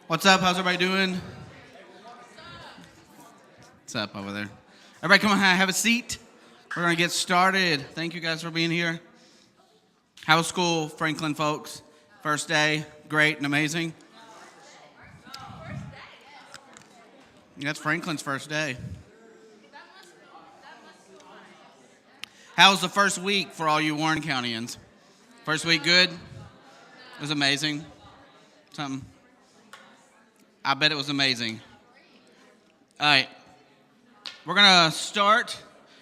What's up? How's everybody doing? What's up over there? Everybody come on, have a seat. We're going to get started. Thank you guys for being here. How was school, Franklin folks? First day, great and amazing. That's Franklin's first day. How was the first week for all you Warren Countyans? First week good? It was amazing. Something. I bet it was amazing. All right. We're going to start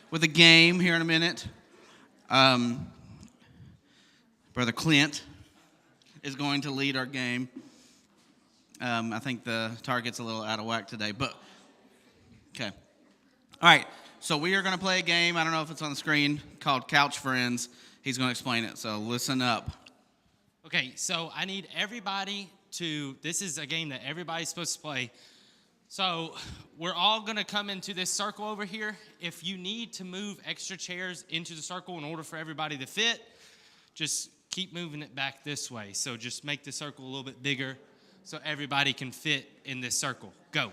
with a game here in a minute. Brother Clint is going to lead our game. I think the target's a little out of whack today, but okay. All right, so we are going to play a game. I don't know if it's on the screen, called Couch Friends. He's going to explain it, so listen up. Okay, so I need everybody this is a game that everybody's supposed to play. So we're all going to come into this circle over here. If you need to move extra chairs into the circle in order for everybody to fit, just keep moving it back this way. So just make the circle a little bit bigger so everybody can fit in this circle. Go.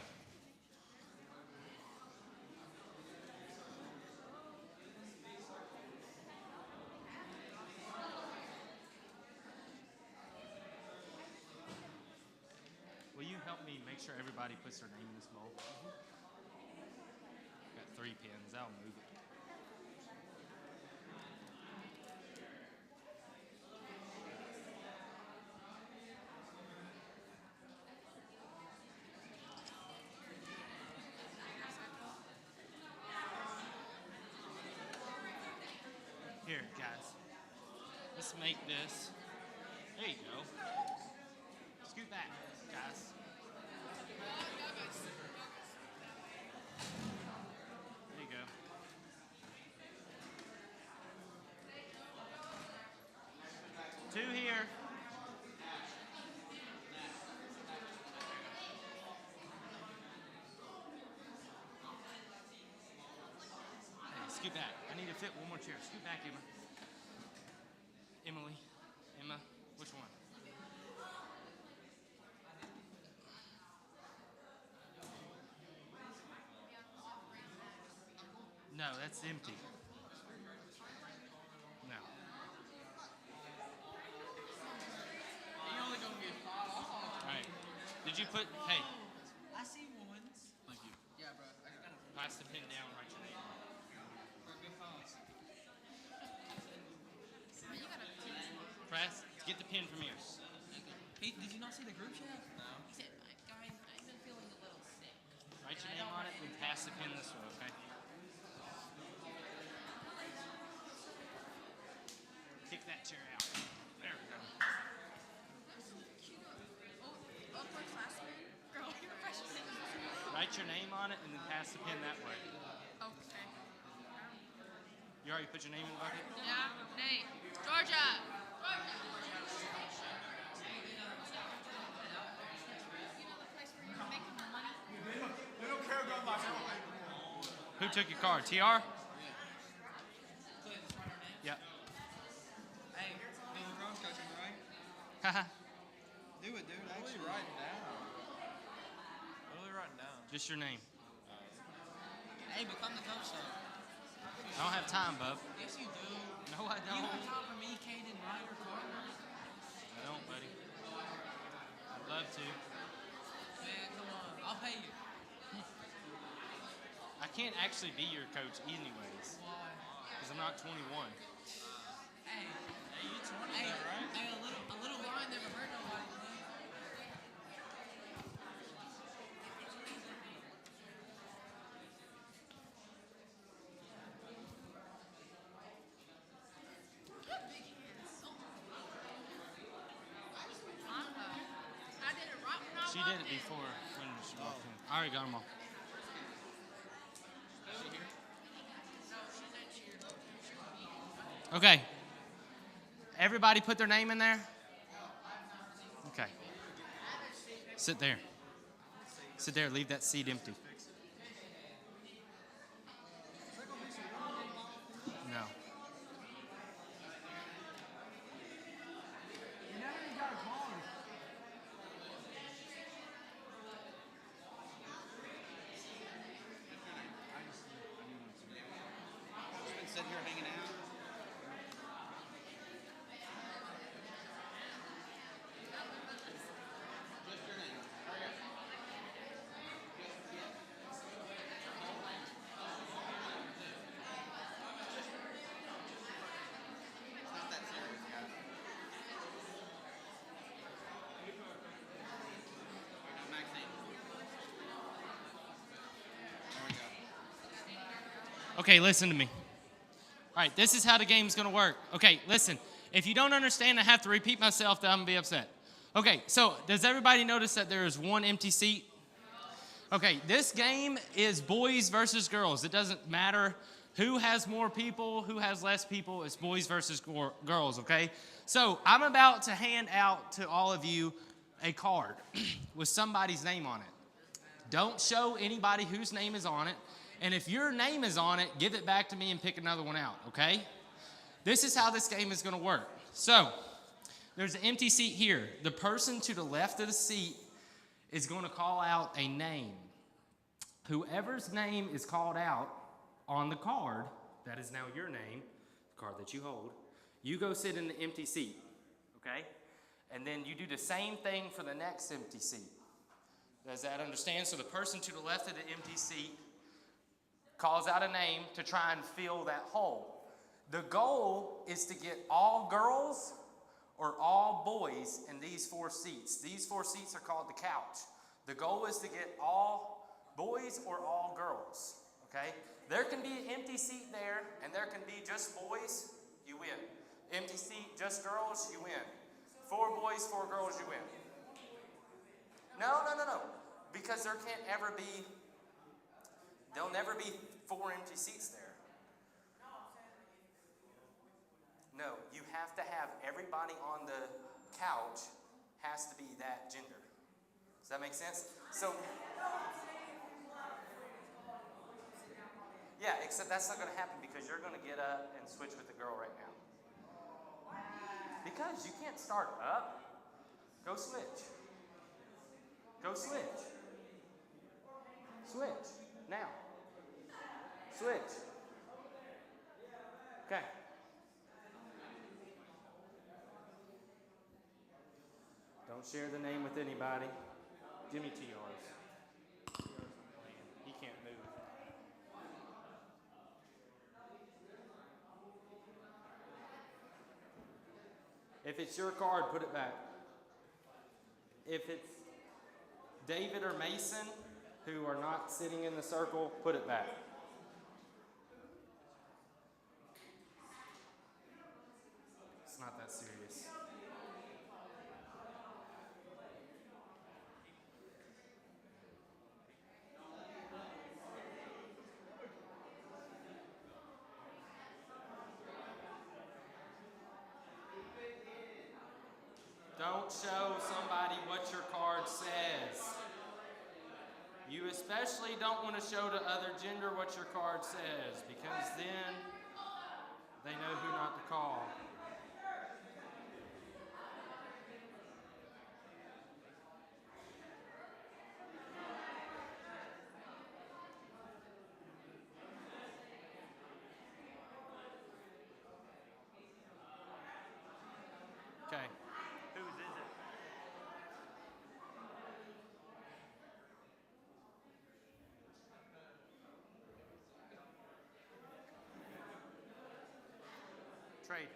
Will you help me make sure everybody puts their name in this bowl? Got 3 pins. I'll move it. Here, guys. Let's make this. There you go. Scoot back, guys. There you go. Two here. Hey, scoot back. I need to fit one more chair. Scoot back, Emma. Emma, which one? No, that's empty. No. All right. Did you put? Hey. I see ones. Thank you. Yeah, bro. I gotta Pass the pin down. Write your name. Press. Get the pin from here. Hey, did you not see the group chat? No. He said, guys, I've been feeling a little sick. Write your name on it and pass the pin this way, okay? Kick that chair out. There we go. Oh, upperclassmen? Girl, you're a freshman. Write your name on it and then pass the pin that way. Okay. You already put your name in the bucket? Yeah, Nate. Georgia. Who took your card? TR? Yeah. Hey, do the wrong coaching, right? Haha. Do it, dude. Actually, write it down. What are we writing down? Just your name. Hey, become the coach, though. I don't have time, bub. Yes, you do. No, I You don't. have time for me, Caden, Ryder, Carter. I don't, buddy. I'd love to. Man, come on. I'll pay you. I can't actually be your coach anyways. Why? Because I'm not 21. Hey, you 20, hey, right? Hey, a little line never hurt nobody, man. I did it right when I She walked did it in. before when she walked in. I already got them all. Okay. Everybody put their name in there? Okay. Sit there. Sit there. Leave that seat empty. No. sitting here hanging out. Just your name. Hurry up. It's not that serious, guys. No, Maxine. There we go. Okay, listen to me. All right, this is how the game's gonna work. Okay, listen. If you don't understand, I have to repeat myself, then I'm gonna be upset. Okay, so does everybody notice that there is one empty seat? Okay, this game is boys versus girls. It doesn't matter who has more people, who has less people. It's boys versus girls, okay? So I'm about to hand out to all of you a card with somebody's name on it. Don't show anybody whose name is on it. And if your name is on it, give it back to me and pick another one out, okay? This is how this game is going to work. So there's an empty seat here. The person to the left of the seat is going to call out a name. Whoever's name is called out on the card, that is now your name, the card that you hold, you go sit in the empty seat, okay? And then you do the same thing for the next empty seat. Does that understand? So the person to the left of the empty seat calls out a name to try and fill that hole. The goal is to get all girls or all boys in these 4 seats. These 4 seats are called the couch. The goal is to get all boys or all girls, okay? There can be an empty seat there, and there can be just boys, you win. Empty seat, just girls, you win. 4 boys, 4 girls, you win. No. Because there can't ever be, there'll never be 4 empty seats there. No, you have to have everybody on the couch has to be that gender. Does that make sense? So, yeah, except that's not going to happen because you're going to get up and switch with the girl right now. Because you can't start up. Go switch. Go switch. Switch. Now. Switch. Okay. Don't share the name with anybody. Jimmy TR's. He can't move. If it's your card, put it back. If it's David or Mason, who are not sitting in the circle, put it back. It's not that serious. Don't show somebody what your card says. You especially don't want to show the other gender what your card says, because then they know who not to call. Okay. Whose is it? Trade.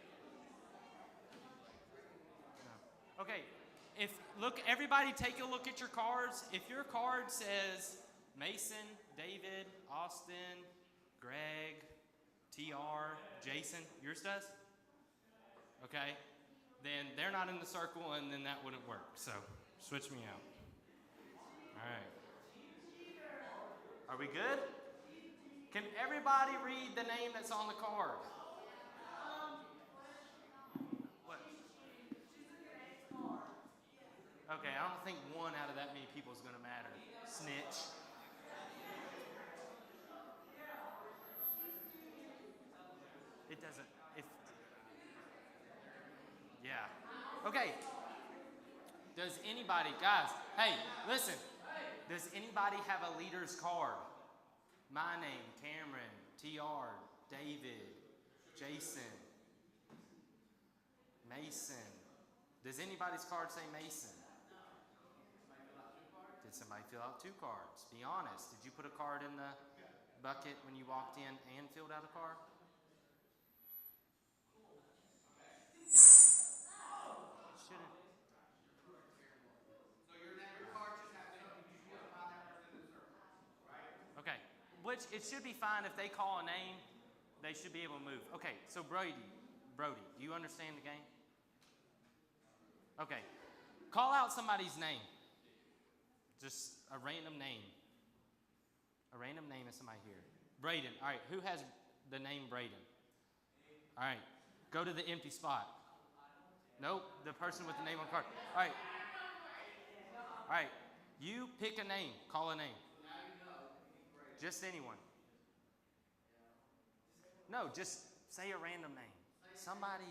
No. Okay. Everybody take a look at your cards. If your card says Mason, David, Austin, Greg, TR, Jason, yours does? Okay. Then they're not in the circle, and then that wouldn't work. So switch me out. All right. Are we good? Can everybody read the name that's on the card? What? Okay, I don't think one out of that many people is going to matter. Snitch. It doesn't. Yeah. Okay. Does anybody, guys, hey, listen. Does anybody have a leader's card? My name, Cameron, TR, David, Jason. Mason. Does anybody's card say Mason? Did somebody fill out 2 cards? Be honest. Did you put a card in the bucket when you walked in and filled out a card? Should've. Okay, which it should be fine if they call a name, they should be able to move. Okay, so Brody, do you understand the game? Okay, call out somebody's name. Just a random name. A random name of somebody here. Braden, all right, who has the name Braden? All right, go to the empty spot. Nope, the person with the name on the card. All right, you pick a name, call a name. Just anyone. No, just say a random name. Somebody.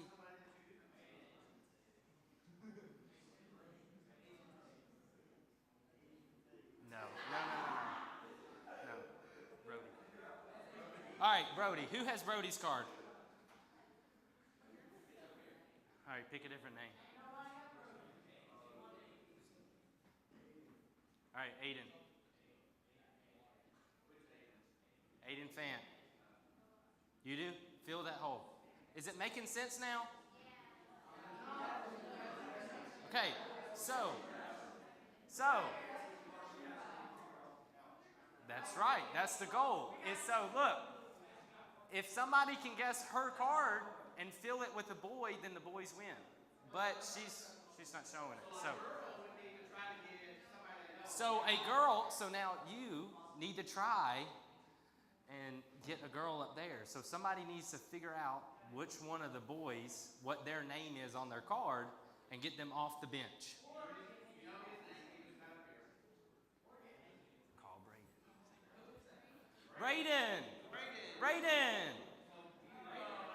No. Brody. All right, Brody. Who has Brody's card? All right, pick a different name. All right, Aiden. Aiden Fant. You do? Fill that hole. Is it making sense now? Okay, so. That's right. That's the goal. So look, if somebody can guess her card and fill it with a boy, then the boys win. But she's not showing it. So a girl. So now you need to try and get a girl up there. So somebody needs to figure out which one of the boys, what their name is on their card, and get them off the bench. Call Braden. Braden.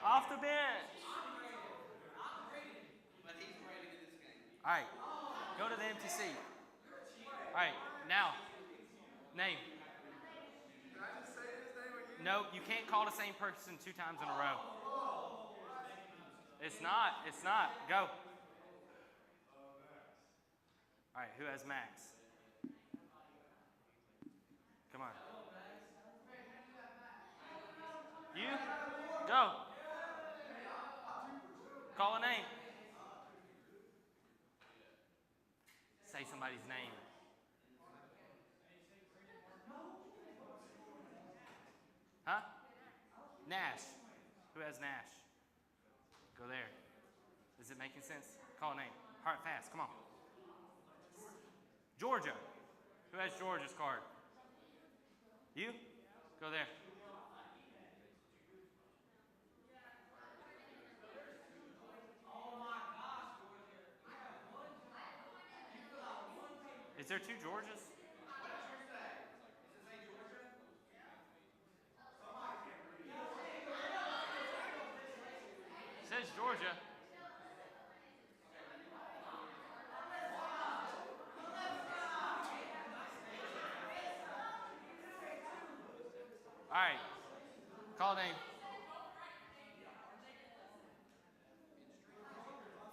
Off the bench. All right. Go to the empty seat. All right. Now, name. No, you can't call the same person 2 times in a row. It's not. Go. All right, who has Max? Come on. You? Go. Call a name. Say somebody's name. Huh? Nash. Who has Nash? Go there. Is it making sense? Call a name. Hard fast. Come on. Georgia. Who has Georgia's card? You? Go there. Is there 2 Georgias? It says Georgia. All right. Call name.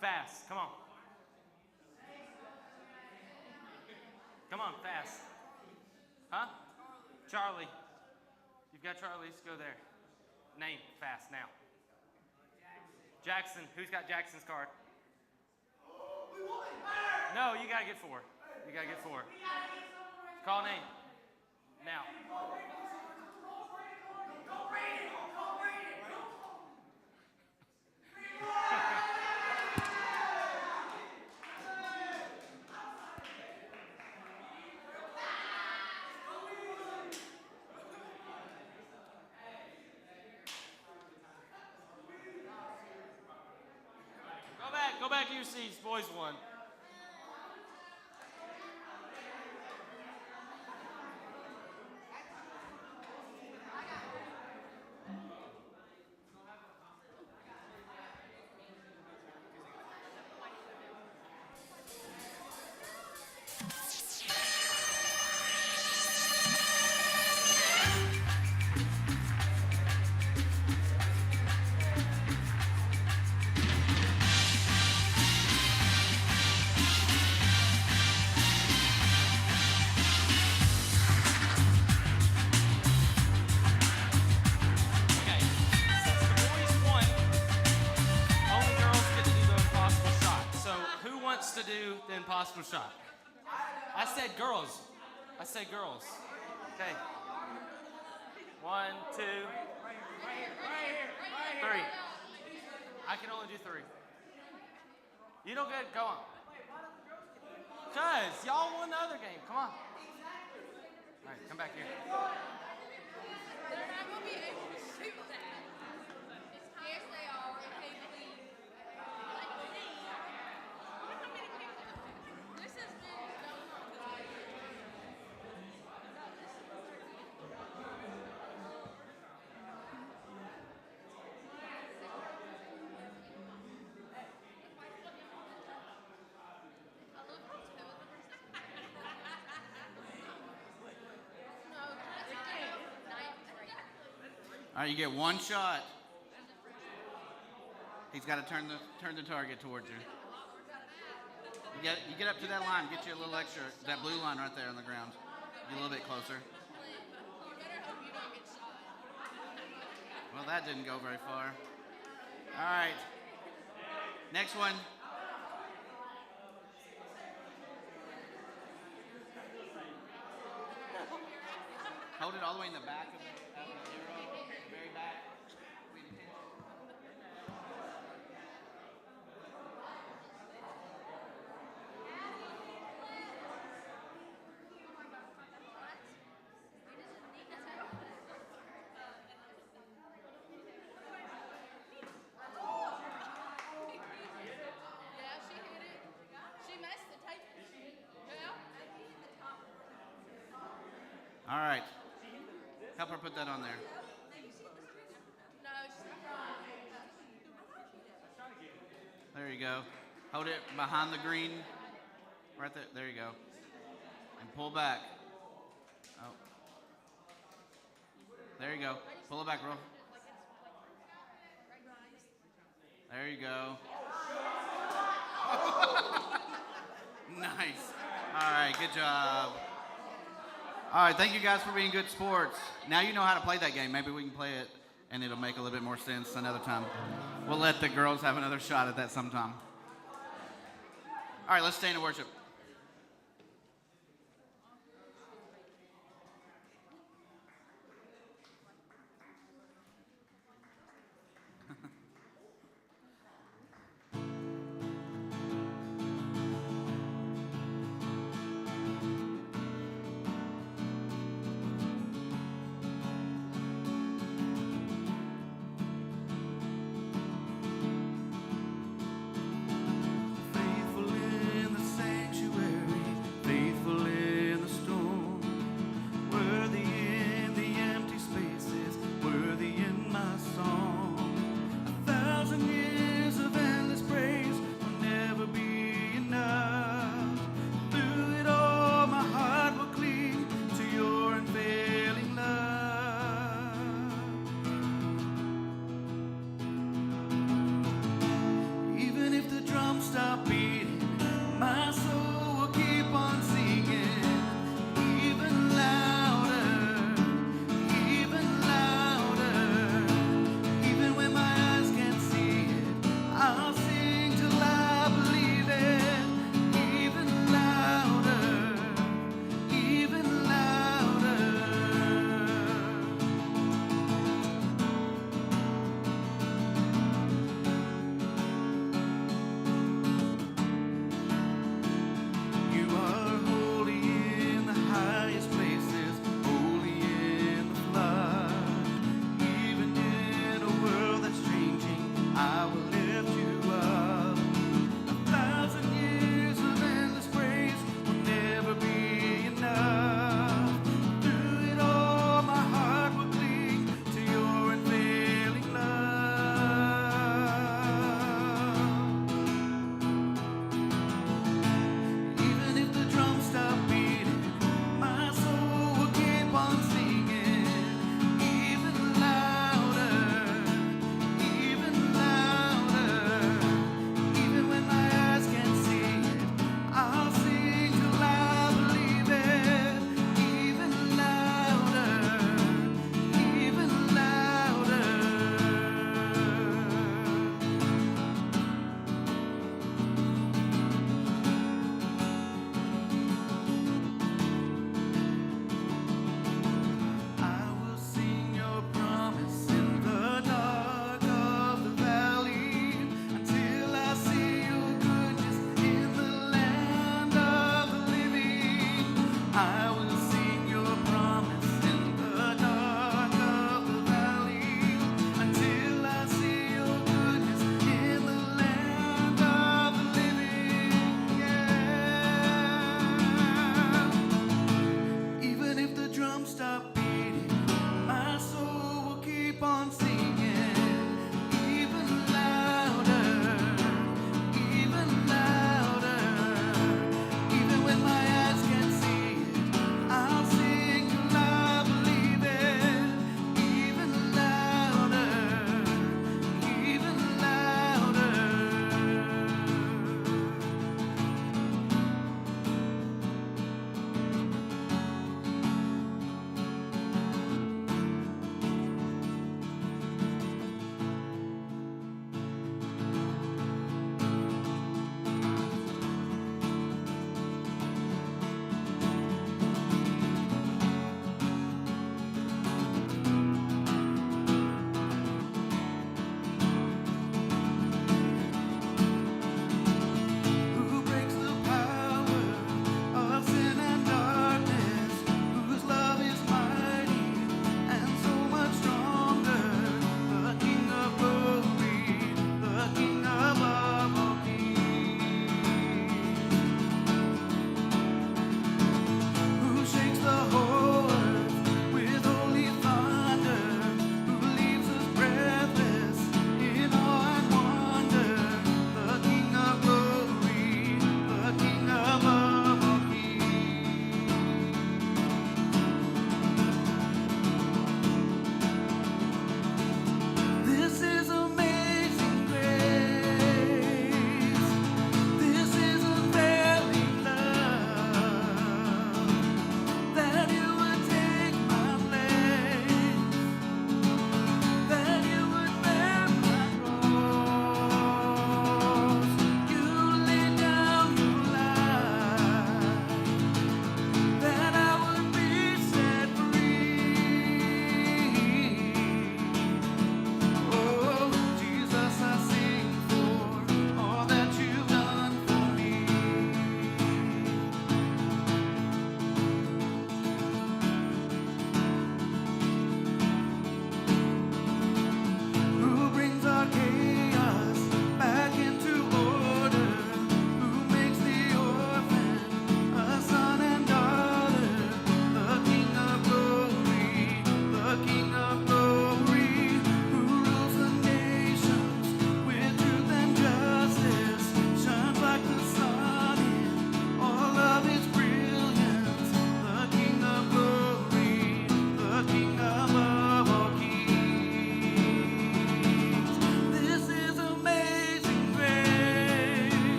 Fast. Come on. Come on, fast. Huh? Charlie. You've got Charlie's. Go there. Name. Fast now. Jackson. Who's got Jackson's card? No, you got to get 4. You got to get 4. Call name. Now. Go back to your seats. Boys won. do the impossible shot. I said girls. I said girls. Okay. 1, 2, 3. I can only do 3. You don't get, go on. Cuz, y'all won the other game. Come on. All right, come back here. They're not gonna be able to shoot that. Yes, they are. If they believe. This has been going on for All right, you get one shot. He's got to turn the target towards you. You get up to that line, get you a little extra, that blue line right there on the ground. Get a little bit closer. Well, that didn't go very far. All right. Next one. Hold it all the way in the back of the arrow, very back. Yeah, she hit it. She messed the tape. Yeah. All right. Help her put that on there. No, she's not. There you go. Hold it behind the green. Right there. There you go. And pull back. Oh. There you go. Pull it back, real. There you go. Nice. All right, good job. All right, thank you guys for being good sports. Now you know how to play that game. Maybe we can play it and it'll make a little bit more sense another time. We'll let the girls have another shot at that sometime. All right, let's stand and worship. Faithful in the sanctuary.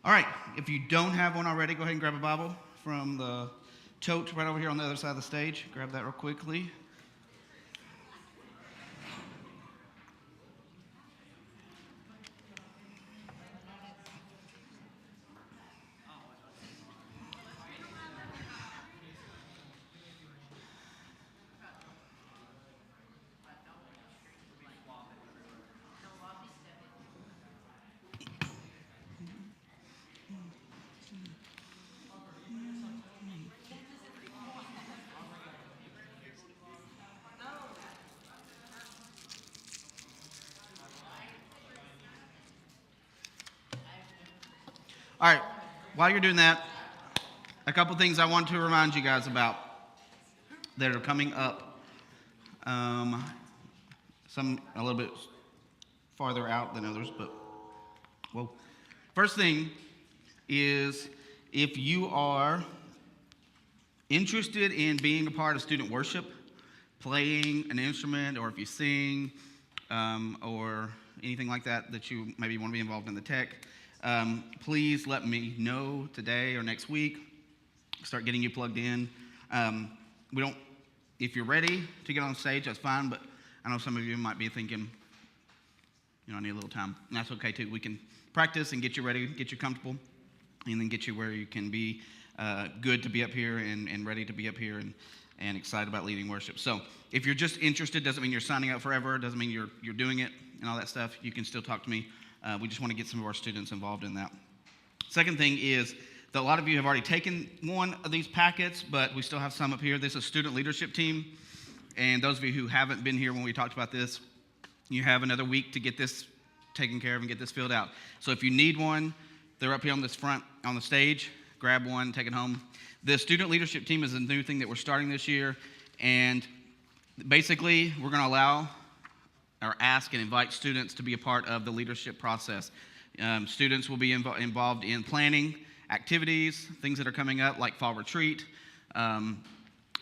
All right, if you don't have one already, go ahead and grab a Bible from the tote right over here on the other side of the stage. Grab that real quickly. All right, while you're doing that, a couple things I want to remind you guys about that are coming up. Some a little bit farther out than others, but well, first thing is if you are interested in being a part of student worship, playing an instrument, or if you sing, or anything like that, that you maybe want to be involved in the tech, please let me know today or next week. Start getting you plugged in. If you're ready to get on stage, that's fine, but I know some of you might be thinking, I need a little time. And that's okay too. We can practice and get you ready, get you comfortable, and then get you where you can be good to be up here and ready to be up here and excited about leading worship. So if you're just interested, doesn't mean you're signing up forever, doesn't mean you're doing it and all that stuff. You can still talk to me. We just want to get some of our students involved in that. Second thing is that a lot of you have already taken one of these packets, but we still have some up here. This is student leadership team. And those of you who haven't been here when we talked about this, you have another week to get this taken care of and get this filled out. So if you need one, they're up here on this front on the stage. Grab one, take it home. The student leadership team is a new thing that we're starting this year. And basically, we're going to allow or ask and invite students to be a part of the leadership process. Students will be involved in planning activities, things that are coming up like fall retreat,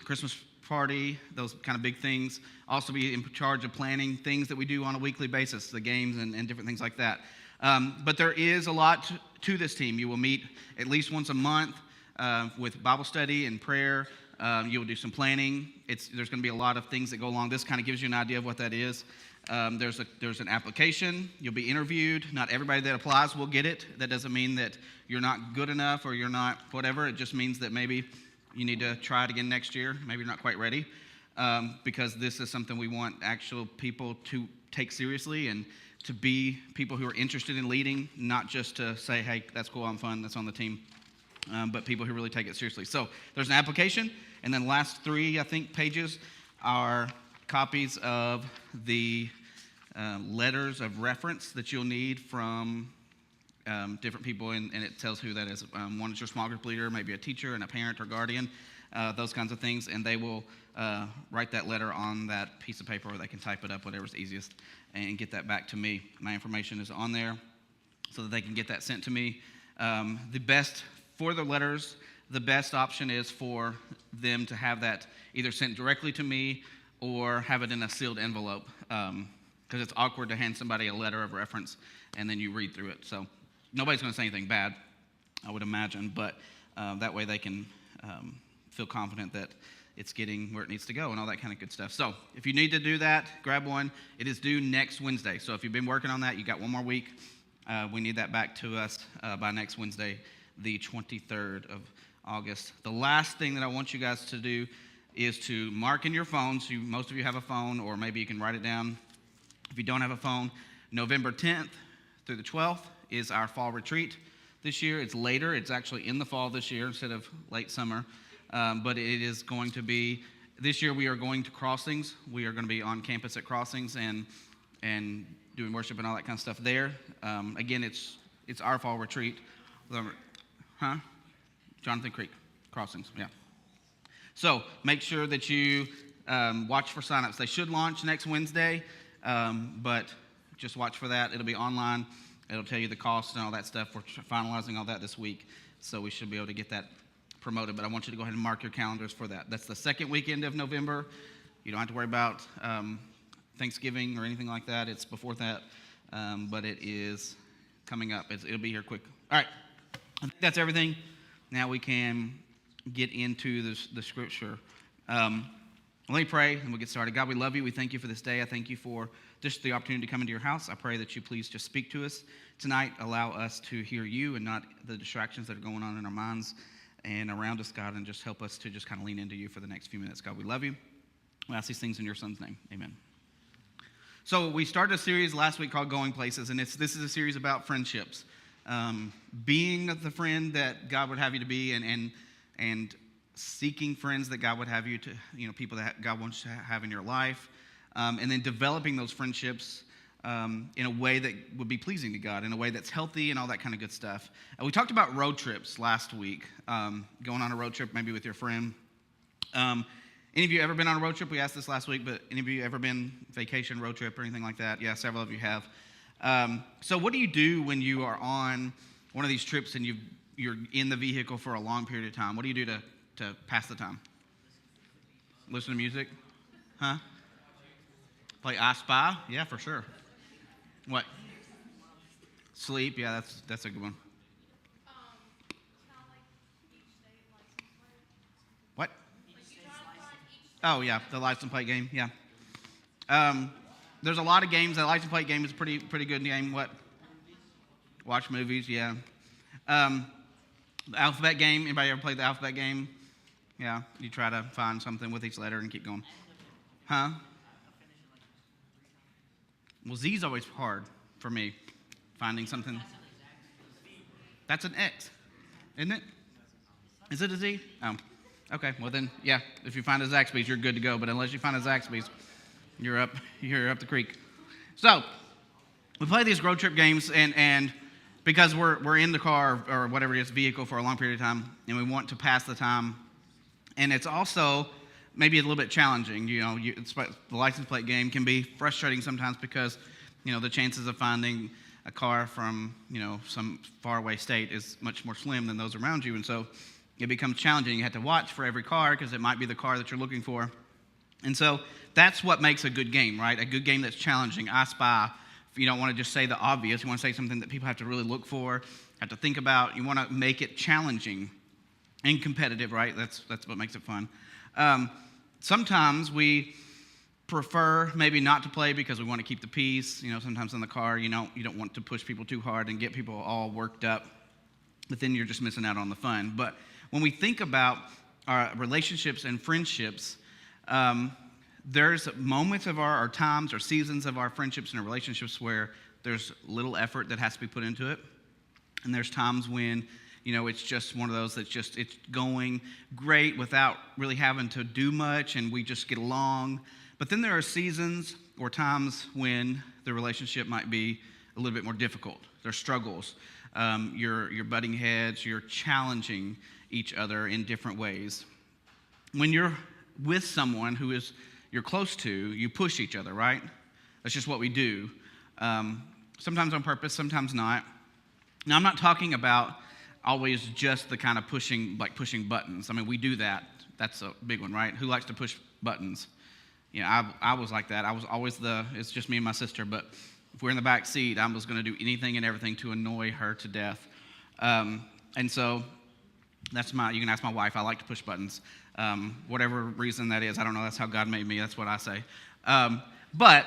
Christmas party, those kind of big things. Also be in charge of planning things that we do on a weekly basis, the games and different things like that. But there is a lot to this team. You will meet at least once a month with Bible study and prayer. You will do some planning. There's going to be a lot of things that go along. This kind of gives you an idea of what that is. There's an application. You'll be interviewed. Not everybody that applies will get it. That doesn't mean that you're not good enough or you're not whatever. It just means that maybe you need to try it again next year. Maybe you're not quite ready, because this is something we want actual people to take seriously and to be people who are interested in leading, not just to say, hey, that's cool, I'm fun, that's on the team, but people who really take it seriously. So there's an application, and then the last 3, I think, pages are copies of the letters of reference that you'll need from different people, and it tells who that is. One is your small group leader, maybe a teacher and a parent or guardian, those kinds of things, and they will write that letter on that piece of paper, or they can type it up, whatever's easiest, and get that back to me. My information is on there so that they can get that sent to me. For the letters, the best option is for them to have that either sent directly to me or have it in a sealed envelope, because it's awkward to hand somebody a letter of reference and then you read through it. So nobody's going to say anything bad, I would imagine, but that way they can feel confident that it's getting where it needs to go and all that kind of good stuff. So if you need to do that, grab one. It is due next Wednesday. So if you've been working on that, you got one more week. We need that back to us by next Wednesday, the 23rd of August. The last thing that I want you guys to do is to mark in your phones. Most of you have a phone, or maybe you can write it down. If you don't have a phone, November 10th through the 12th is our fall retreat this year. It's later. It's actually in the fall this year instead of late summer. But it is going to be, this year we are going to Crossings. We are going to be on campus at Crossings and doing worship and all that kind of stuff there. Again, it's our fall retreat. Jonathan Creek, Crossings, yeah. So make sure that you watch for signups. They should launch next Wednesday, but just watch for that. It'll be online. It'll tell you the cost and all that stuff. We're finalizing all that this week, so we should be able to get that promoted. But I want you to go ahead and mark your calendars for that. That's the second weekend of November. You don't have to worry about Thanksgiving or anything like that. It's before that, but it is coming up. It'll be here quick. All right. I think that's everything. Now we can get into the scripture. Let me pray and we'll get started. God, we love you. We thank you for this day. I thank you for just the opportunity to come into your house. I pray that you please just speak to us tonight. Allow us to hear you and not the distractions that are going on in our minds and around us, God, and just help us to just kind of lean into you for the next few minutes. God, we love you. We ask these things in your son's name. Amen. So we started a series last week called Going Places, and this is a series about friendships. Being the friend that God would have you to be and seeking friends that God would have you to, people that God wants to have in your life, and then developing those friendships in a way that would be pleasing to God, in a way that's healthy and all that kind of good stuff. We talked about road trips last week, going on a road trip maybe with your friend. Any of you ever been on a road trip? We asked this last week, but any of you ever been vacation, road trip, or anything like that? Yeah, several of you have. So what do you do when you are on one of these trips and you're in the vehicle for a long period of time? What do you do to pass the time? Listen to music? Huh? Play I Spy? Yeah, for sure. What? Sleep? Yeah, that's a good one. What? Oh, yeah, the license plate game, yeah. There's a lot of games. The license plate game is a pretty good game. What? Watch movies, yeah. The alphabet game. Anybody ever played the alphabet game? Yeah, you try to find something with each letter and keep going. Huh? Well, Z's always hard for me, finding something. That's an X, isn't it? Is it a Z? Oh, okay. Well then, yeah. If you find a Zaxby's, you're good to go. But unless you find a Zaxby's, you're up the creek. So we play these road trip games, and because we're in the car or whatever it is, vehicle for a long period of time, and we want to pass the time. And it's also maybe a little bit challenging. The license plate game can be frustrating sometimes because, the chances of finding a car from, some faraway state is much more slim than those around you. And so it becomes challenging. You have to watch for every car because it might be the car that you're looking for. And so that's what makes a good game, right? A good game that's challenging. I Spy. You don't want to just say the obvious. You want to say something that people have to really look for, have to think about. You want to make it challenging and competitive, right? That's what makes it fun. Sometimes we prefer maybe not to play because we want to keep the peace. Sometimes in the car, you don't want to push people too hard and get people all worked up, but then you're just missing out on the fun. But when we think about our relationships and friendships, there's moments of our times or seasons of our friendships and our relationships where there's little effort that has to be put into it. And there's times when it's just one of those it's going great without really having to do much, and we just get along. But then there are seasons or times when the relationship might be a little bit more difficult. There's struggles. You're butting heads. You're challenging each other in different ways. When you're with someone who you're close to, you push each other, right? That's just what we do. Sometimes on purpose, sometimes not. Now, I'm not talking about always just the kind of pushing buttons. I mean, we do that. That's a big one, right? Who likes to push buttons? I was like that. I was always it's just me and my sister, but if we're in the back seat, I was going to do anything and everything to annoy her to death. And so you can ask my wife. I like to push buttons. Whatever reason that is, I don't know. That's how God made me. That's what I say. But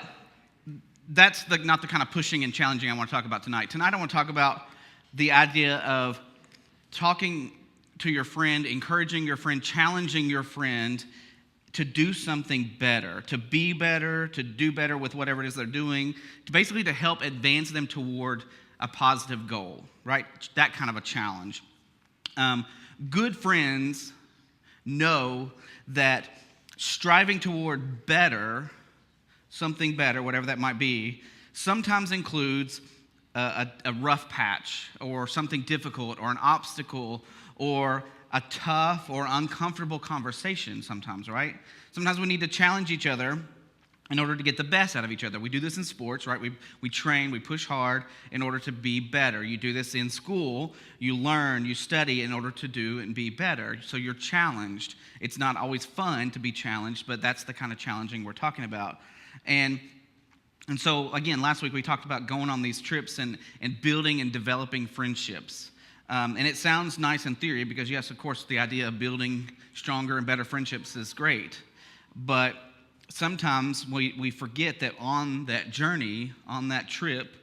that's not the kind of pushing and challenging I want to talk about tonight. Tonight I want to talk about the idea of talking to your friend, encouraging your friend, challenging your friend to do something better, to be better, to do better with whatever it is they're doing, to help advance them toward a positive goal, right? That kind of a challenge. Good friends know that striving toward better, something better, whatever that might be, sometimes includes a rough patch or something difficult or an obstacle or a tough or uncomfortable conversation sometimes, right? Sometimes we need to challenge each other in order to get the best out of each other. We do this in sports, right? We train, we push hard in order to be better. You do this in school. You learn, you study in order to do and be better. So you're challenged. It's not always fun to be challenged, but that's the kind of challenging we're talking about. And so, again, last week we talked about going on these trips and building and developing friendships. And it sounds nice in theory because, yes, of course, the idea of building stronger and better friendships is great. But sometimes we forget that on that journey, on that trip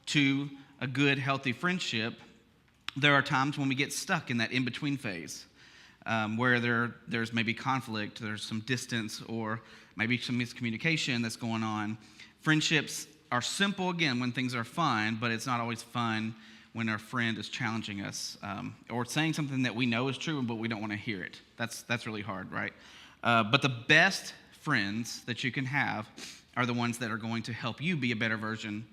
to a good, healthy friendship, there are times when we get stuck in that in-between phase where there's maybe conflict, there's some distance, or maybe some miscommunication that's going on. Friendships are simple, again, when things are fun, but it's not always fun when our friend is challenging us or saying something that we know is true, but we don't want to hear it. That's really hard, right? But the best friends that you can have are the ones that are going to help you be a better version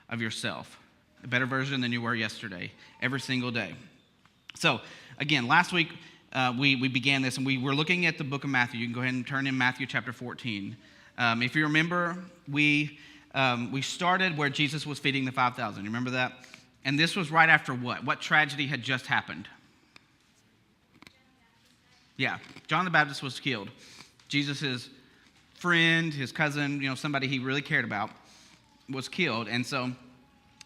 of yourself, a better version than you were yesterday, every single day. So, again, last week we began this, and we were looking at the book of Matthew. You can go ahead and turn in Matthew chapter 14. If you remember, we started where Jesus was feeding the 5,000. You remember that? And this was right after what? What tragedy had just happened? Yeah, John the Baptist was killed. Jesus' friend, his cousin, somebody he really cared about, was killed. And so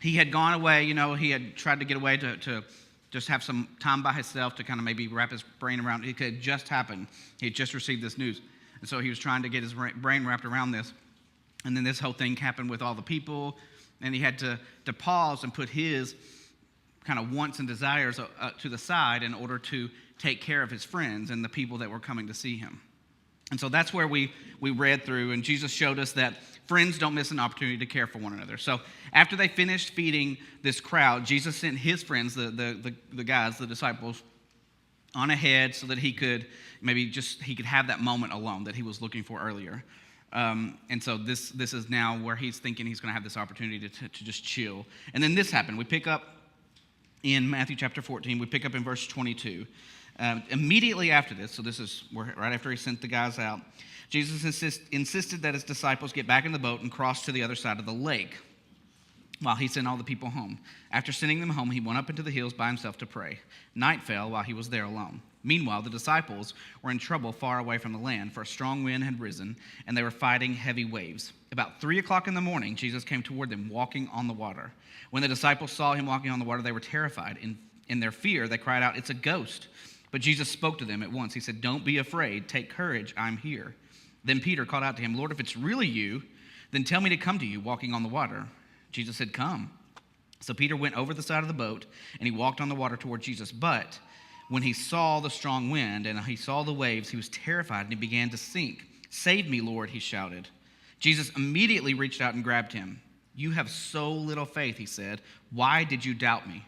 he had gone away, he had tried to get away to just have some time by himself to kind of maybe wrap his brain around it. It had just happened. He had just received this news. And so he was trying to get his brain wrapped around this. And then this whole thing happened with all the people. And he had to pause and put his kind of wants and desires to the side in order to take care of his friends and the people that were coming to see him. And so that's where we read through, and Jesus showed us that friends don't miss an opportunity to care for one another. So after they finished feeding this crowd, Jesus sent his friends, the guys, the disciples, on ahead so that he could have that moment alone that he was looking for earlier. And so this is now where he's thinking he's going to have this opportunity to just chill. And then this happened. We pick up in Matthew chapter 14. We pick up in verse 22. Immediately after this, so this is right after he sent the guys out, Jesus insisted that his disciples get back in the boat and cross to the other side of the lake while he sent all the people home. After sending them home, he went up into the hills by himself to pray. Night fell while he was there alone. Meanwhile, the disciples were in trouble far away from the land, for a strong wind had risen, and they were fighting heavy waves. About 3 o'clock in the morning, Jesus came toward them, walking on the water. When the disciples saw him walking on the water, they were terrified. In their fear, they cried out, "It's a ghost!" But Jesus spoke to them at once. He said, "Don't be afraid. Take courage. I'm here." Then Peter called out to him, "Lord, if it's really you, then tell me to come to you walking on the water." Jesus said, "Come." So Peter went over the side of the boat, and he walked on the water toward Jesus. But when he saw the strong wind and he saw the waves, he was terrified, and he began to sink. "Save me, Lord," he shouted. Jesus immediately reached out and grabbed him. "You have so little faith," he said. "Why did you doubt me?"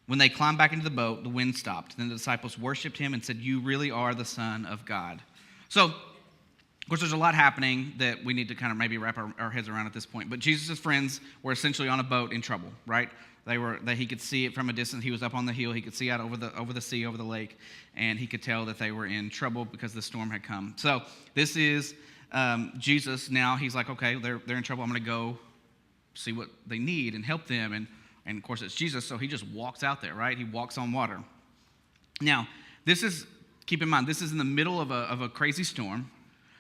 When they climbed back into the boat, the wind stopped. Then the disciples worshiped him and said, "You really are the Son of God." So, of course, there's a lot happening that we need to kind of maybe wrap our heads around at this point. But Jesus' friends were essentially on a boat in trouble, right? He could see it from a distance. He was up on the hill. He could see out over the sea, over the lake, and he could tell that they were in trouble because the storm had come. So this is Jesus. Now he's like, okay, they're in trouble. I'm going to go see what they need and help them. And of course, it's Jesus, so he just walks out there, right? He walks on water. Now, keep in mind, this is in the middle of a crazy storm.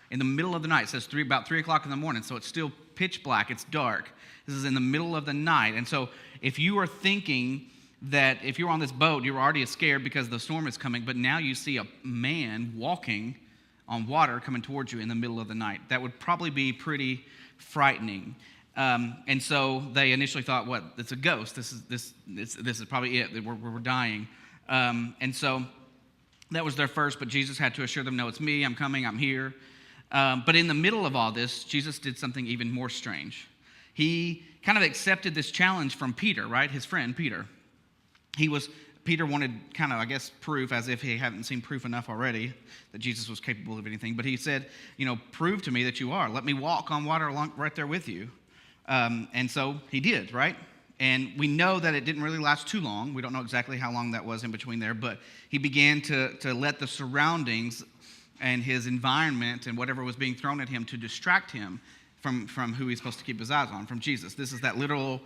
In the middle of the night. It says about 3 o'clock in the morning, so it's still pitch black. It's dark. This is in the middle of the night. And so if you are thinking that if you're on this boat, you're already scared because the storm is coming, but now you see a man walking on water coming towards you in the middle of the night, that would probably be pretty frightening. And so they initially thought, what? It's a ghost. This is probably it. We're dying. And so that was their first, but Jesus had to assure them, no, it's me. I'm coming. I'm here. But in the middle of all this, Jesus did something even more strange. He kind of accepted this challenge from Peter, right? His friend, Peter. Peter wanted kind of, I guess, proof, as if he hadn't seen proof enough already that Jesus was capable of anything. But he said, prove to me that you are. Let me walk on water along right there with you. And so he did, right? And we know that it didn't really last too long. We don't know exactly how long that was in between there, but he began to let the surroundings and his environment and whatever was being thrown at him to distract him from who he's supposed to keep his eyes on, from Jesus. This is that literal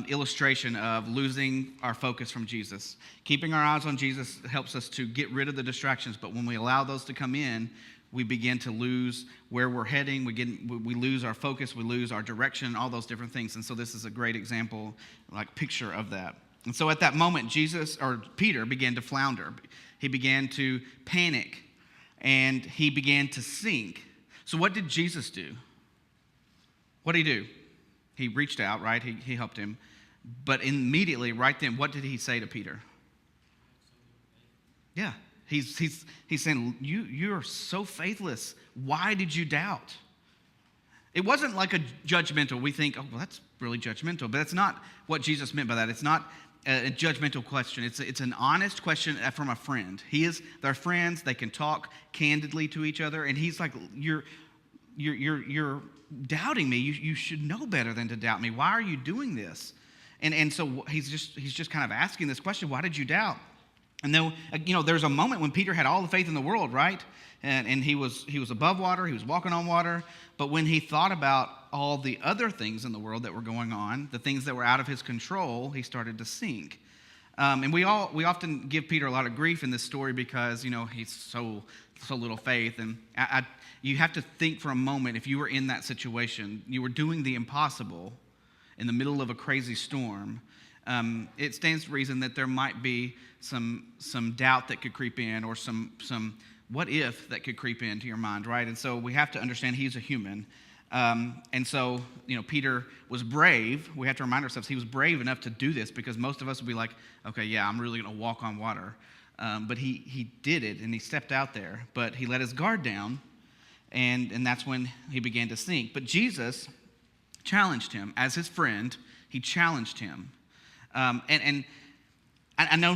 illustration of losing our focus from Jesus. Keeping our eyes on Jesus helps us to get rid of the distractions, but when we allow those to come in, we begin to lose where we're heading. We lose our focus. We lose our direction, all those different things. And so this is a great example, like picture of that. And so at that moment, Peter began to flounder. He began to panic, and he began to sink. So what did Jesus do? What did he do? He reached out, right? He helped him. But immediately, right then, what did he say to Peter? Yeah, he's saying, you're so faithless. Why did you doubt? It wasn't like a judgmental. We think, oh, well, that's really judgmental. But that's not what Jesus meant by that. It's not a judgmental question. It's an honest question from a friend. They're friends. They can talk candidly to each other. And he's like, you're doubting me. You should know better than to doubt me. Why are you doing this? And so he's just kind of asking this question. Why did you doubt? And then, there's a moment when Peter had all the faith in the world, right? And he was above water. He was walking on water. But when he thought about all the other things in the world that were going on, the things that were out of his control, he started to sink. And we often give Peter a lot of grief in this story because, he's so little faith. And you have to think for a moment, if you were in that situation, you were doing the impossible in the middle of a crazy storm, it stands to reason that there might be some doubt that could creep in, or some what if that could creep into your mind, right? And so we have to understand he's a human. And so, Peter was brave. We have to remind ourselves he was brave enough to do this, because most of us would be like, okay, yeah, I'm really going to walk on water. But he did it, and he stepped out there. But he let his guard down, and that's when he began to sink. But Jesus challenged him. As his friend, he challenged him. And I know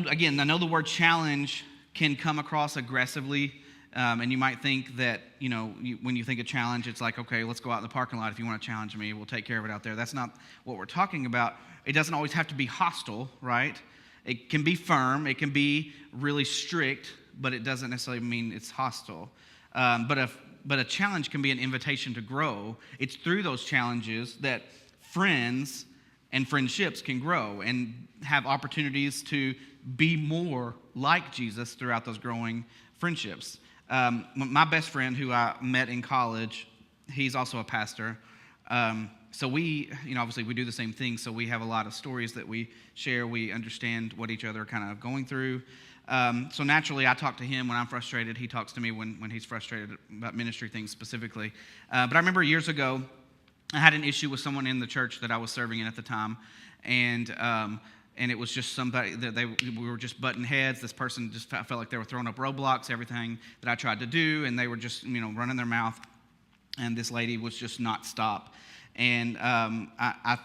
the word challenge can come across aggressively. And you might think that, when you think of challenge, it's like, okay, let's go out in the parking lot. If you want to challenge me, we'll take care of it out there. That's not what we're talking about. It doesn't always have to be hostile, right? It can be firm. It can be really strict, but it doesn't necessarily mean it's hostile. But a challenge can be an invitation to grow. It's through those challenges that friends and friendships can grow and have opportunities to be more like Jesus throughout those growing friendships. My best friend, who I met in college, he's also a pastor. So we, obviously we do the same thing. So we have a lot of stories that we share. We understand what each other are kind of going through. So naturally, I talk to him when I'm frustrated. He talks to me when he's frustrated about ministry things specifically. But I remember years ago, I had an issue with someone in the church that I was serving in at the time, and it was just somebody that we were just butting heads. This person just felt like they were throwing up roadblocks, everything that I tried to do, and they were just running their mouth, and this lady was just not stop. And I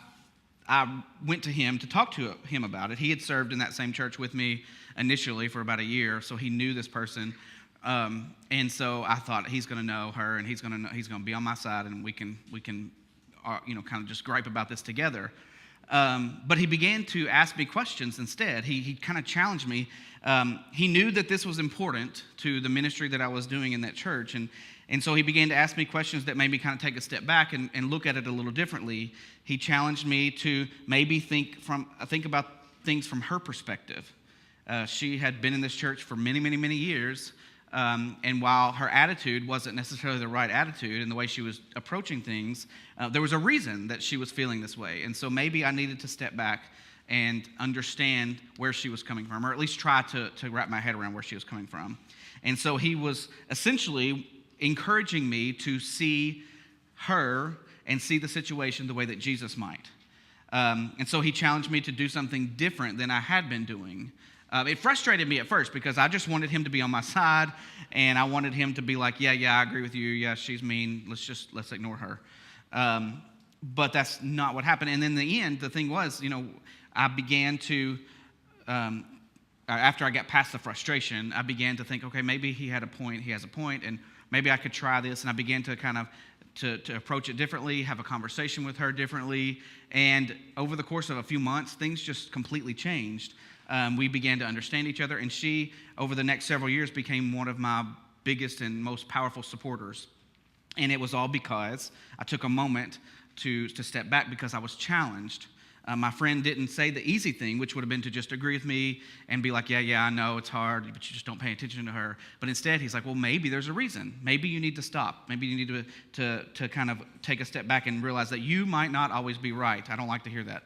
went to him to talk to him about it. He had served in that same church with me initially for about a year, so he knew this person. And so I thought, he's going to know her, and he's going to be on my side, and we can kind of just gripe about this together. But he began to ask me questions instead. He kind of challenged me. He knew that this was important to the ministry that I was doing in that church, and so he began to ask me questions that made me kind of take a step back and look at it a little differently. He challenged me to maybe think about things from her perspective. She had been in this church for many, many, many years, and while her attitude wasn't necessarily the right attitude and the way she was approaching things, there was a reason that she was feeling this way. And so maybe I needed to step back and understand where she was coming from, or at least try to wrap my head around where she was coming from. And so he was essentially encouraging me to see her and see the situation the way that Jesus might. And so he challenged me to do something different than I had been doing. It frustrated me at first because I just wanted him to be on my side, and I wanted him to be like, yeah, I agree with you. Yeah, she's mean. Let's ignore her. But that's not what happened. And in the end, the thing was, I began to, after I got past the frustration, I began to think, okay, maybe he has a point, and maybe I could try this. And I began to kind of to approach it differently, have a conversation with her differently. And over the course of a few months, things just completely changed. We began to understand each other, and she, over the next several years, became one of my biggest and most powerful supporters. And it was all because I took a moment to step back because I was challenged. My friend didn't say the easy thing, which would have been to just agree with me and be like, yeah, I know it's hard, but you just don't pay attention to her. But instead, he's like, well, maybe there's a reason. Maybe you need to stop. Maybe you need to kind of take a step back and realize that you might not always be right. I don't like to hear that.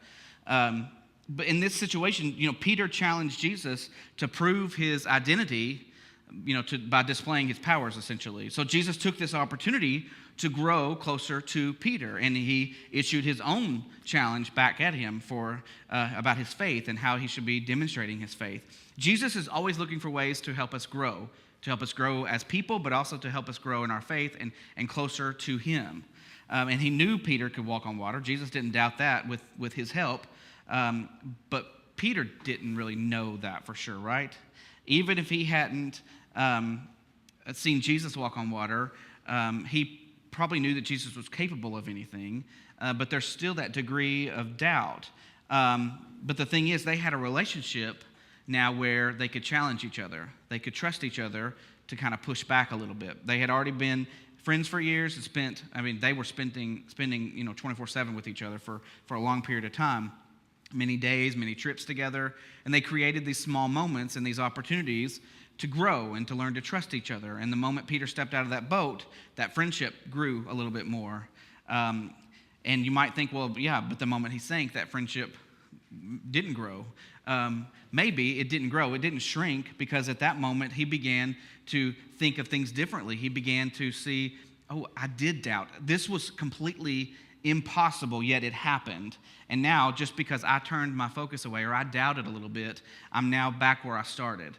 but in this situation, Peter challenged Jesus to prove his identity, by displaying his powers, essentially. So Jesus took this opportunity to grow closer to Peter, and he issued his own challenge back at him about his faith and how he should be demonstrating his faith. Jesus is always looking for ways to help us grow as people, but also to help us grow in our faith and closer to him. And he knew Peter could walk on water. Jesus didn't doubt that with his help, but Peter didn't really know that for sure, right? Even if he hadn't seen Jesus walk on water, he probably knew that Jesus was capable of anything, but there's still that degree of doubt. But the thing is, they had a relationship now where they could challenge each other. They could trust each other to kind of push back a little bit. They had already been friends for years and they were spending 24/7 with each other for a long period of time. Many days, many trips together, and they created these small moments and these opportunities to grow and to learn to trust each other. And the moment Peter stepped out of that boat, that friendship grew a little bit more. And you might think, well, yeah, but the moment he sank, that friendship didn't grow. Maybe it didn't grow. It didn't shrink, because at that moment he began to think of things differently. He began to see, oh, I did doubt. This was completely impossible, yet it happened. And now, just because I turned my focus away or I doubted a little bit, I'm now back where I started.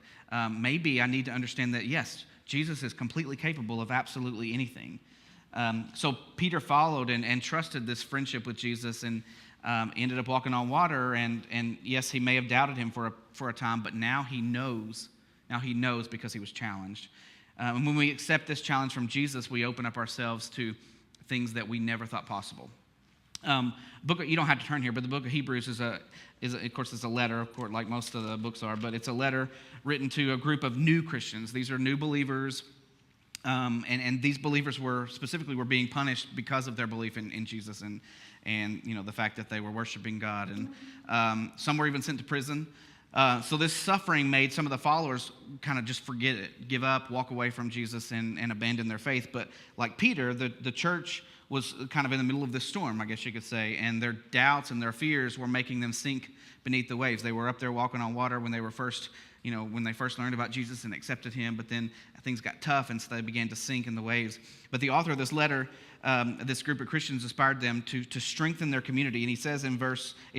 Maybe I need to understand that, yes, Jesus is completely capable of absolutely anything. So Peter followed and trusted this friendship with Jesus, and ended up walking on water. And yes, he may have doubted him for a time, but now he knows. Now he knows because he was challenged. And when we accept this challenge from Jesus, we open up ourselves to things that we never thought possible. You don't have to turn here, but the book of Hebrews is of course, it's a letter, of course, like most of the books are, but it's a letter written to a group of new Christians. These are new believers, and these believers were being punished because of their belief in Jesus and the fact that they were worshiping God, and some were even sent to prison. So this suffering made some of the followers kind of just forget it, give up, walk away from Jesus, and abandon their faith. But like Peter, the church was kind of in the middle of this storm, I guess you could say, and their doubts and their fears were making them sink beneath the waves. They were up there walking on water when they were first, when they first learned about Jesus and accepted him, but then things got tough, and so they began to sink in the waves. But the author of this letter, this group of Christians, inspired them to strengthen their community. And he says in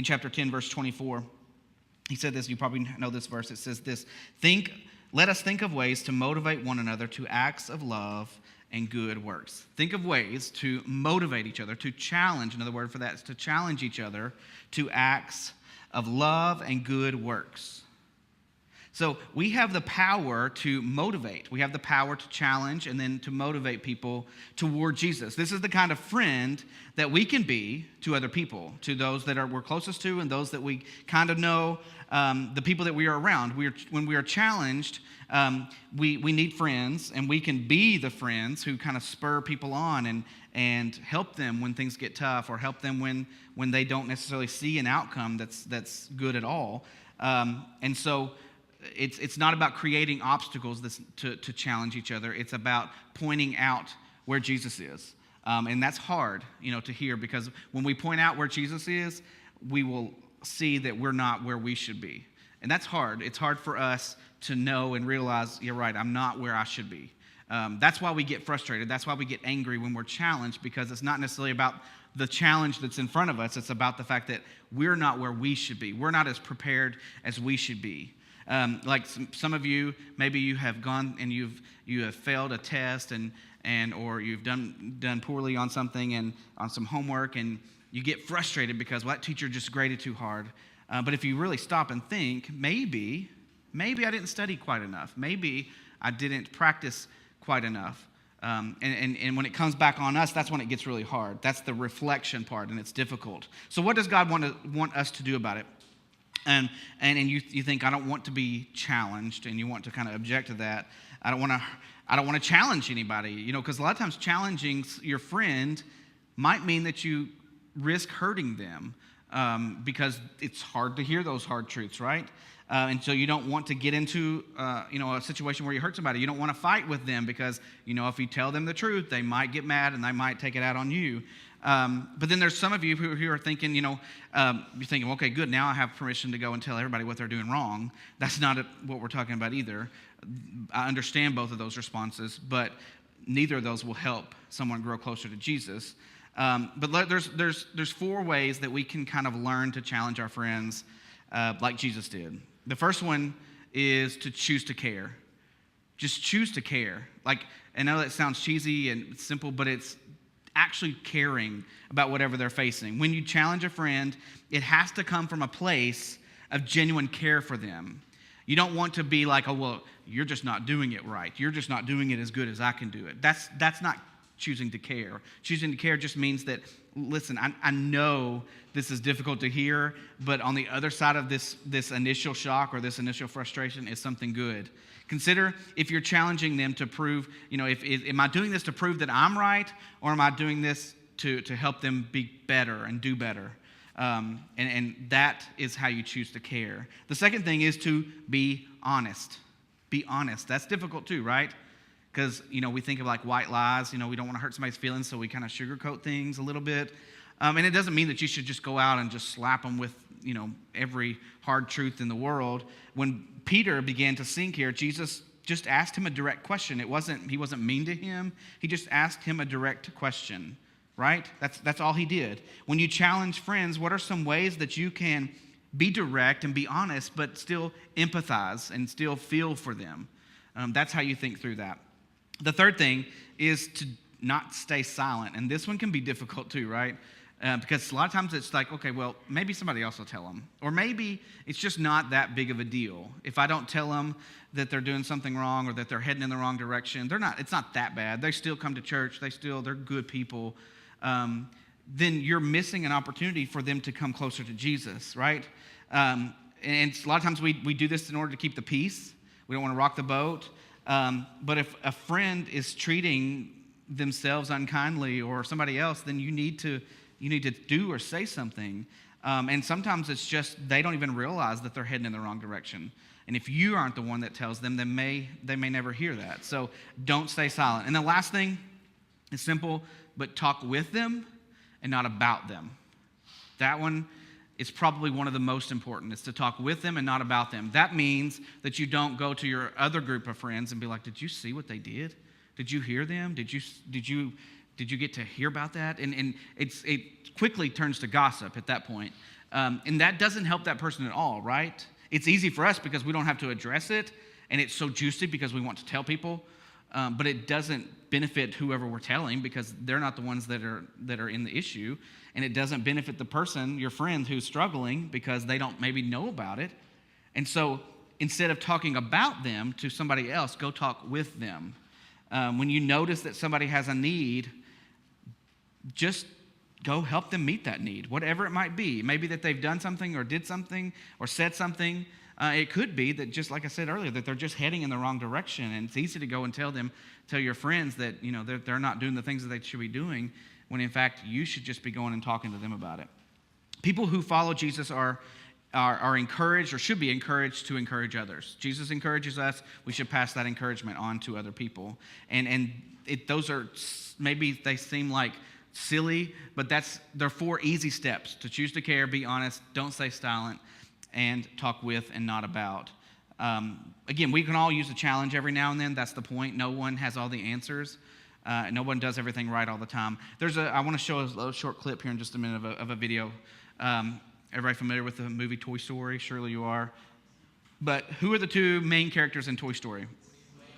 chapter 10, verse 24, he said this, you probably know this verse, it says this: let us think of ways to motivate one another to acts of love and good works. Think of ways to motivate each other, to challenge, another word for that is to challenge each other to acts of love and good works. So we have the power to motivate. We have the power to challenge and then to motivate people toward Jesus. This is the kind of friend that we can be to other people, to those that we're closest to and those that we kind of know, the people that we are around. When we are challenged, we need friends, and we can be the friends who kind of spur people on and help them when things get tough, or help them when they don't necessarily see an outcome that's good at all. And so it's not about creating obstacles to challenge each other. It's about pointing out where Jesus is. And that's hard, to hear, because when we point out where Jesus is, we will see that we're not where we should be. And that's hard. It's hard for us to know and realize, you're right, I'm not where I should be. That's why we get frustrated. That's why we get angry when we're challenged, because it's not necessarily about the challenge that's in front of us. It's about the fact that we're not where we should be. We're not as prepared as we should be. Like some of you, maybe you have gone and you have failed a test or you've done poorly on something and on some homework, and you get frustrated because, well, that teacher just graded too hard. But if you really stop and think, maybe I didn't study quite enough. Maybe I didn't practice quite enough. And when it comes back on us, that's when it gets really hard. That's the reflection part, and it's difficult. So what does God want us to do about it? And you think, I don't want to be challenged, and you want to kind of object to that. I don't want to challenge anybody, because a lot of times challenging your friend might mean that you risk hurting them. because it's hard to hear those hard truths, right? And so you don't want to get into a situation where you hurt somebody. You don't want to fight with them because, if you tell them the truth, they might get mad and they might take it out on you. But then there's some of you who are thinking, you're thinking, okay, good, now I have permission to go and tell everybody what they're doing wrong. That's not what we're talking about either. I understand both of those responses, but neither of those will help someone grow closer to Jesus. But there's 4 ways that we can kind of learn to challenge our friends like Jesus did. The first one is to choose to care. Just choose to care. Like, I know that sounds cheesy and simple, but it's actually caring about whatever they're facing. When you challenge a friend, it has to come from a place of genuine care for them. You don't want to be like, oh, well, you're just not doing it right. You're just not doing it as good as I can do it. That's not choosing to care. Choosing to care just means that, listen, I know this is difficult to hear, but on the other side of this initial shock or this initial frustration is something good. Consider if you're challenging them to prove, am I doing this to prove that I'm right, or am I doing this to help them be better and do better? And that is how you choose to care. The second thing is to be honest. Be honest. That's difficult too, right? Because, we think of like white lies. We don't want to hurt somebody's feelings, so we kind of sugarcoat things a little bit. And it doesn't mean that you should just go out and just slap them with, every hard truth in the world. When Peter began to sink here, Jesus just asked him a direct question. He wasn't mean to him. He just asked him a direct question, right? That's all he did. When you challenge friends, what are some ways that you can be direct and be honest, but still empathize and still feel for them? That's how you think through that. The third thing is to not stay silent. And this one can be difficult too, right? Because a lot of times it's like, okay, well, maybe somebody else will tell them. Or maybe it's just not that big of a deal. If I don't tell them that they're doing something wrong or that they're heading in the wrong direction, it's not that bad. They still come to church. They're good people. Then you're missing an opportunity for them to come closer to Jesus, right? And a lot of times we do this in order to keep the peace. We don't want to rock the boat. But if a friend is treating themselves unkindly or somebody else, then you need to do or say something. And sometimes it's just they don't even realize that they're heading in the wrong direction. And if you aren't the one that tells them, then they may never hear that. So don't stay silent. And the last thing is simple, but talk with them and not about them. That one is probably one of the most important. It's to talk with them and not about them. That means that you don't go to your other group of friends and be like, did you see what they did? Did you hear them? Did you get to hear about that? And it quickly turns to gossip at that point. And that doesn't help that person at all, right? It's easy for us because we don't have to address it, and it's so juicy because we want to tell people. But it doesn't benefit whoever we're telling because they're not the ones that are in the issue. And it doesn't benefit the person, your friend, who's struggling because they don't maybe know about it. And so instead of talking about them to somebody else, go talk with them. When you notice that somebody has a need, just go help them meet that need, whatever it might be. Maybe that they've done something or did something or said something. It could be that, just like I said earlier, that they're just heading in the wrong direction. And it's easy to go and tell your friends that they're not doing the things that they should be doing, when in fact you should just be going and talking to them about it. People who follow Jesus are encouraged, or should be encouraged, to encourage others. Jesus encourages us. We should pass that encouragement on to other people. And those are, maybe they seem like silly, but they're 4 easy steps: to choose to care, be honest, don't stay silent, and talk with and not about. Again, we can all use a challenge every now and then. That's the point. No one has all the answers. No one does everything right all the time. I want to show a little short clip here in just a minute of a video. Everybody familiar with the movie Toy Story? Surely you are. But who are the 2 main characters in Toy Story?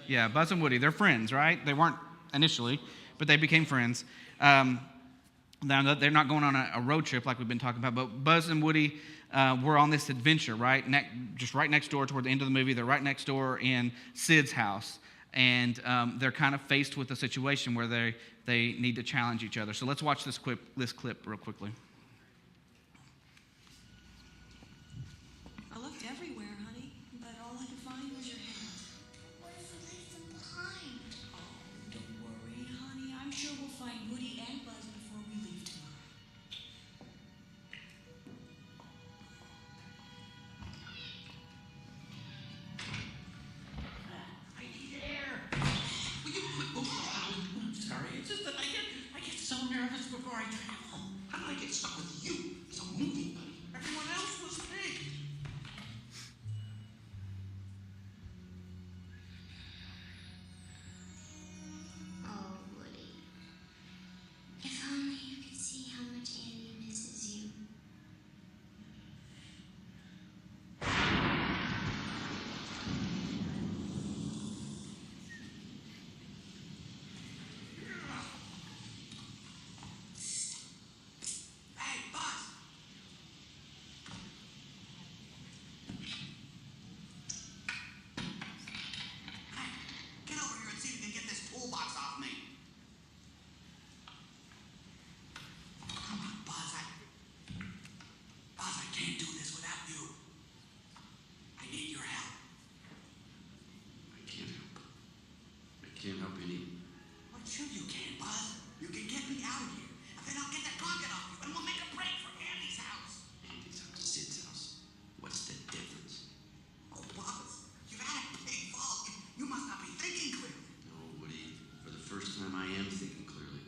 Yeah, Buzz and Woody. They're friends, right? They weren't initially, but they became friends. Now, they're not going on a road trip like we've been talking about, but Buzz and Woody were on this adventure, right? Just right next door toward the end of the movie. They're right next door in Sid's house. And they're kind of faced with a situation where they need to challenge each other. So let's watch this clip real quickly. I looked everywhere, honey, but all I could find was your hand. What if we leave them behind? Oh, don't worry, honey. I'm sure we'll find Woody and Buzz before we leave tomorrow. I travel? How did I get stuck with you as a movie buddy? Everyone else was big. Oh, Woody. If only you could see how much Andy misses you. Hey, Buzz! Hey, get over here and see if you can get this toolbox off me. Come on, Buzz. Buzz, I can't do this without you. I need your help. I can't help. I can't help anyone. What should you can, Buzz? You can get me out of here, and then I'll get the pocket off you, and we'll make a break for Andy's house. Andy's house, Sid's house. What's the difference? Oh, Buzz, you've had a big fall. You must not be thinking clearly. No, Woody. For the first time, I am thinking clearly.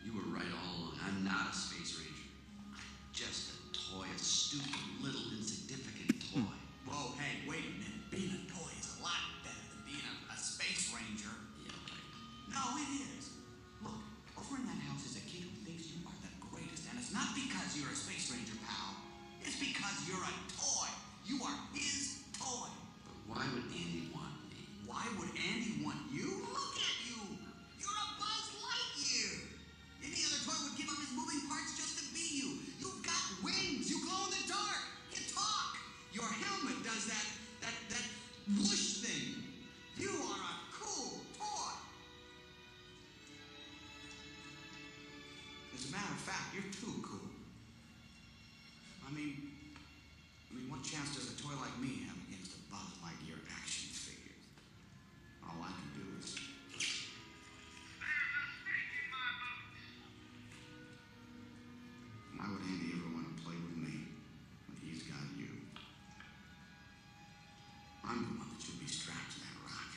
You were right all along. I'm not a space ranger. I'm just a toy, a stupid, little, insignificant toy. Whoa, hey, wait a minute. Being a toy is a lot better than being a space ranger. Yeah, right. No, it is. Look, over in that house is a kid who thinks you are the greatest, and it's not because you're a space ranger, pal. It's because you're a toy. You are his toy. But why would Andy want me? Why would Andy want you? Look at you. You're a Buzz Lightyear. Any other toy would give up his moving parts just to be you. You've got wings. You glow in the dark. You talk. Your helmet does that whoosh thing. You are a cool toy. As a matter of fact, you're too cool. I mean, what chance does a toy like me have against a Buzz Lightyear action figure? All I can do is. Why would Andy ever want to play with me when he's got you? I'm the one that should be strapped to that rock.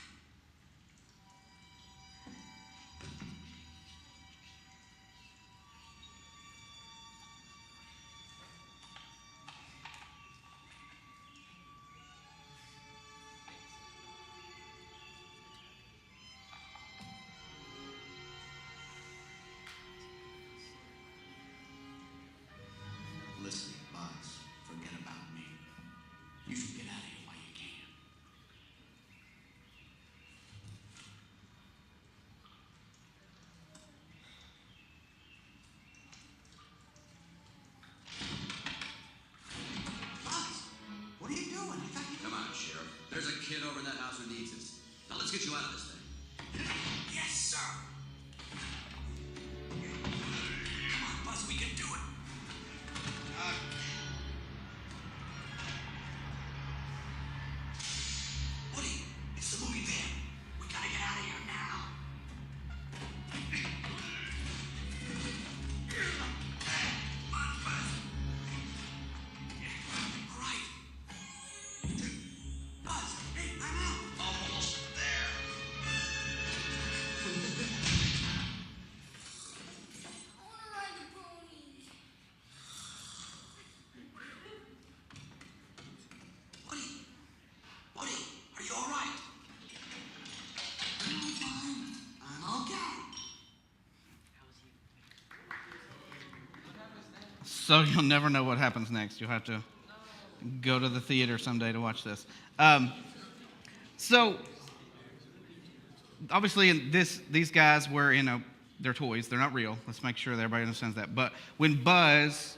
Listen, Buzz, forget about me. You should get out of here while you can. Buzz, what are you doing? I thought you... Come on, Sheriff. There's a kid over in that house who needs us. Now let's get you out of this thing. Yes, sir. Come on, Buzz, we can do it. Woody, it's the movie van. We gotta get out of here now. Come on, Buzz. All right. Buzz, hey, I'm out. Almost there. I want to ride the ponies. Woody, are you all right? I'm fine. I'm okay. So you'll never know what happens next. You'll have to go to the theater someday to watch this. So obviously, these guys were they're toys. They're not real. Let's make sure that everybody understands that. But when Buzz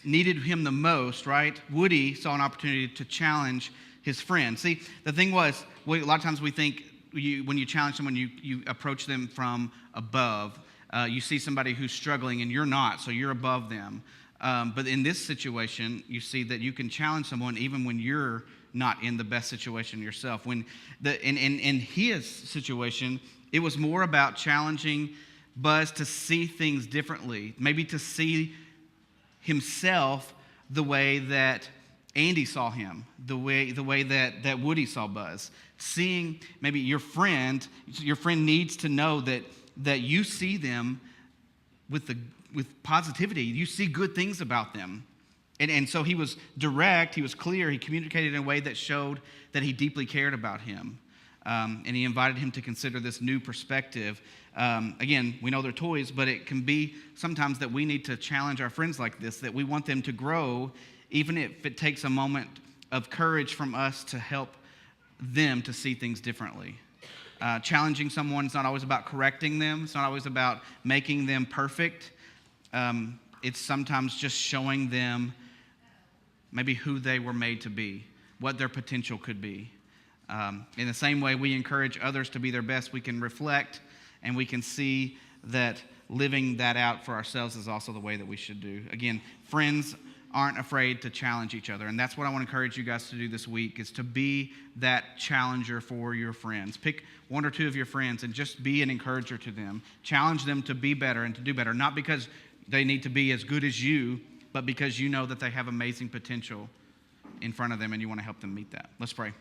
needed him the most, right? Woody saw an opportunity to challenge his friend. See, the thing was, a lot of times we think when you challenge someone, you approach them from above. You see somebody who's struggling and you're not, so you're above them. But in this situation, you see that you can challenge someone even when you're not in the best situation yourself. In his situation, it was more about challenging Buzz to see things differently, maybe to see himself the way that Andy saw him, the way that Woody saw Buzz. Seeing maybe your friend needs to know that you see them with positivity. You see good things about them. And so he was direct, he was clear, he communicated in a way that showed that he deeply cared about him. And he invited him to consider this new perspective. Again, we know they're toys, but it can be sometimes that we need to challenge our friends like this, that we want them to grow, even if it takes a moment of courage from us to help them to see things differently. Challenging someone is not always about correcting them. It's not always about making them perfect. It's sometimes just showing them maybe who they were made to be, what their potential could be. In the same way we encourage others to be their best, we can reflect and we can see that living that out for ourselves is also the way that we should do. Again, friends aren't afraid to challenge each other, and that's what I want to encourage you guys to do this week, is to be that challenger for your friends. Pick one or two of your friends and just be an encourager to them. Challenge them to be better and to do better, not because they need to be as good as you, but because you know that they have amazing potential in front of them and you want to help them meet that. Let's pray.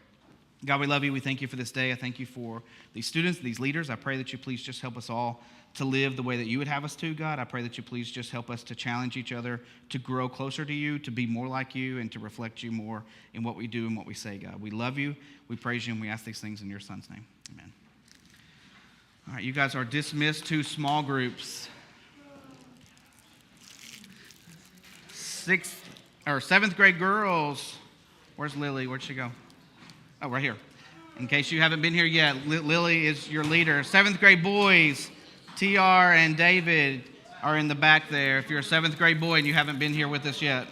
God, we love you. We thank you for this day. I thank you for these students, these leaders. I pray that you please just help us all to live the way that you would have us to, God. I pray that you please just help us to challenge each other, to grow closer to you, to be more like you, and to reflect you more in what we do and what we say, God. We love you. We praise you, and we ask these things in your son's name. Amen. All right, you guys are dismissed to small groups. 7th grade girls. Where's Lily? Where'd she go? Oh, right here. In case you haven't been here yet, Lily is your leader. 7th grade boys, TR and David are in the back there. If you're a 7th grade boy and you haven't been here with us yet.